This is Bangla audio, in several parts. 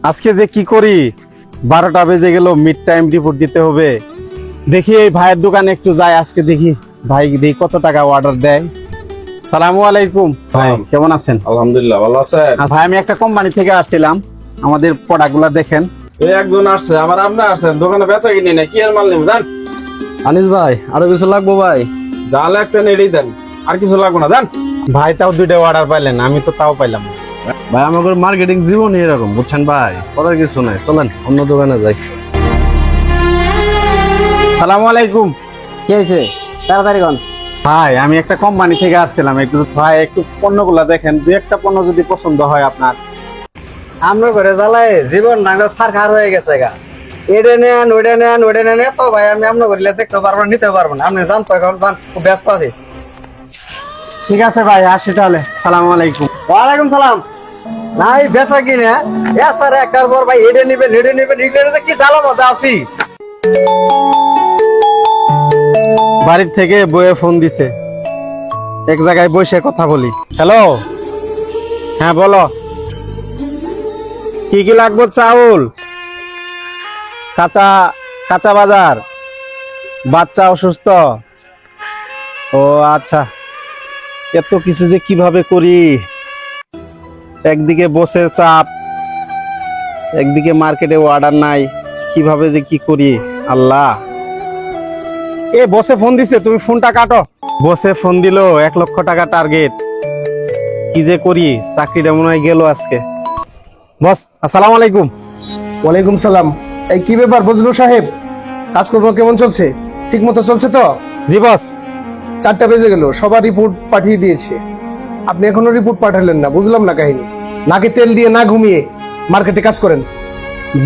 আজকে যে কি করি, 12টা বেজে গেল, মিড টাইম রিপোর্ট দিতে হবে। দেখি এই ভাইয়ের দোকানে একটু যাই, আজকে দেখি ভাই দেখি কত টাকা অর্ডার দেয়। সালামু আলাইকুম ভাই, কেমন আছেন? আলহামদুলিল্লাহ, ভালো আছেন? ভাই আমি একটা কোম্পানি থেকে আসছিলাম, আমাদের প্রোডাক্টগুলো দেখেন। এই একজন আসছে, আমার আপনি আসছেন, দোকানে বেচা কিনি না, কি আর মাল নেব জান? আনিস ভাই আরো কিছু লাগবো ভাই? যা লাগছেন এটাই দেন, আর কিছু লাগবে না জান। ভাই তাও 2টা অর্ডার পাইলেন, আমি তো তাও পাইলাম না। ভাই আমাদের মার্কেটিং জীবনই এরকম, বুঝছেন ভাই, করার কিছু নাই, চলেন অন্য দোকানে যাই। সালামু আলাইকুম। কি হয়েছে? তাড়াতাড়ি কন। ভাই আমি একটা কোম্পানি থেকে আসছিলাম, একটু ভাই একটু পণ্যগুলা দেখেন, 2-1টা পণ্য যদি পছন্দ হয় আপনার। আমরা ঘরে জ্বালায় জীবন নাঙ্গল সারখার হয়ে গেছে গা। এডে নেন ওডে নেন ওডে নেন, এত ভাই আমি আপনার ঘরে দেখতে পারবো না, নিতে পারবো না। আপনি জানতো এখন খুব ব্যস্ত আছি। ঠিক আছে ভাই, আসি তাহলে। সালামু আলাইকুম। ওয়ালাইকুম সালাম। নাই বেচা কিনে এ স্যার একটার পর ভাই এডে নিবেন এগুলো কি জ্বালা মধ্যে আছি। বাড়ির থেকে বইয়ে ফোন দিছে, এক জায়গায় বসে কথা বলি। হ্যালো, হ্যাঁ বলো, কি কি লাগবে? চাউল, কাঁচা কাঁচা বাজার, বাচ্চা অসুস্থ। ও আচ্ছা, এত কিছু যে কিভাবে করি, একদিকে বসে চাপ, একদিকে মার্কেটে অর্ডার নাই, কিভাবে যে কি করি আল্লাহ। এ বসে ফোন দিছে, তুমি ফোনটা কাটো। বসে ফোন দিল, 1 লক্ষ টাকা টার্গেট, কি যে করি, চাকরিটা মনে হয় গেল আজকে। বস আসসালামু আলাইকুম। ওয়ালাইকুম সালাম। এই কি ব্যাপার বজলু সাহেব, কাজকর্ম কেমন চলছে? ঠিক মতো চলছে তো? জি বস। 4টা বেজে গেল, সবার রিপোর্ট পাঠিয়ে দিয়েছে, আপনি এখনো রিপোর্ট পাঠালেন না, বুঝলাম না কাহিনী। নাকে তেল দিয়ে না ঘুমিয়ে মার্কেটে কাজ করেন।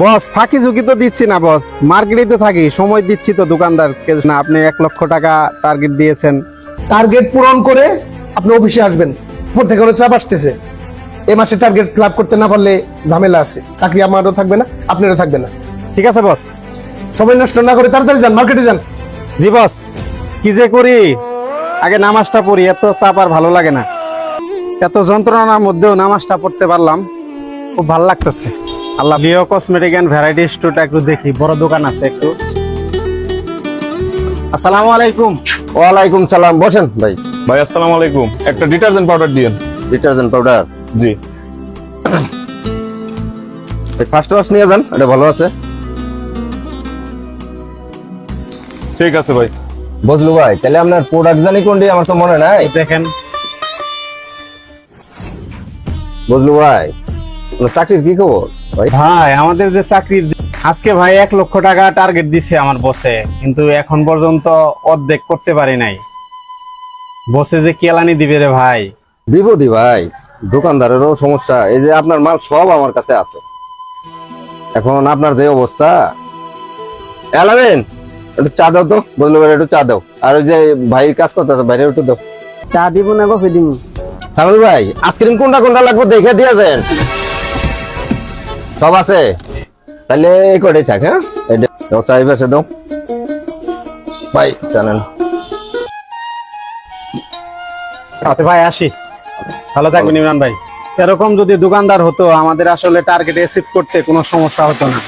বস ফাঁকি ঝুঁকি তো দিচ্ছি না বস, মার্কেটে তো থাকি, সময় দিচ্ছি তো দোকানদারকে না। আপনি 1 লক্ষ টাকা টার্গেট দিয়েছেন। টার্গেট পূরণ করে আপনি অফিসে আসবেন, উপর থেকে কোনো চাপ আসতেছে। এই মাসে টার্গেট ক্লাব করতে না পারলে ঝামেলা আছে, চাকরি আমারও থাকবে না, আপনারও থাকবে না। ঠিক আছে বস। সময় নষ্ট না করে তাড়াতাড়ি যান, মার্কেটে যান। জি বস। কি যে করি, আগে নামাজটা পড়ি, এত চাপ আর ভালো লাগে না। এত যন্ত্রণার মধ্যেও নামাজটা পড়তে পারলাম, খুব ভালো লাগতেছে। আল্লাহ। লিও কসমেটিক এন্ড ভ্যারাইটি স্টোরটা একটু দেখি, বড় দোকান আছে একটু। আসসালামু আলাইকুম। ওয়ালাইকুম সালাম, বসেন ভাই। ভাই আসসালামু আলাইকুম, একটা ডিটারজেন্ট পাউডার দিয়েন। Detergent powder? জি। ফার্স্ট ওয়াশ নিয়ে যান, এটা ভালো আছে। ঠিক আছে ভাই। বুঝলু ভাই, তাহলে আপনার প্রোডাক্ট জানি কোনটি, আমার তো মনে নাই। দেখেন বুঝলু ভাই, আপনার চাকরির কি খবর ভাই? ভাই, আমাদের যে চাকরির আজকে ভাই 1 লক্ষ টাকা টার্গেট দিছে আমার বসে, কিন্তু এখন পর্যন্ত অর্ধেক করতে পারি নাই। বসে যে কেলানি দিবে রে ভাই। বিপদী ভাই, দোকানদারেরও সমস্যা, এই যে আপনার মাল সব আমার কাছে আছে, এখন আপনার যে অবস্থা। এলাবেন একটু চা দাও তো, বুঝলু ভাই একটু চা দাও। আর ওই যে ভাই কাজ করতেছে, বাইরে একটু দাও। চা দিব না কফি দিব? সামিল ভাই, আইসক্রিম কোনটা কোনটা লাগবে দেখে দিয়েছেন? সব আছে, তাহলে এই কটাই থাক। হ্যাঁ, দাও চাই বেসে দাও ভাই, জানেন। আচ্ছা ভাই, আসি। ভালো থাকবেন ইমরান ভাই। এরকম যদি দোকানদার হতো, আমাদের আসলে টার্গেট অ্যাচিভ করতে কোনো সমস্যা হতো না।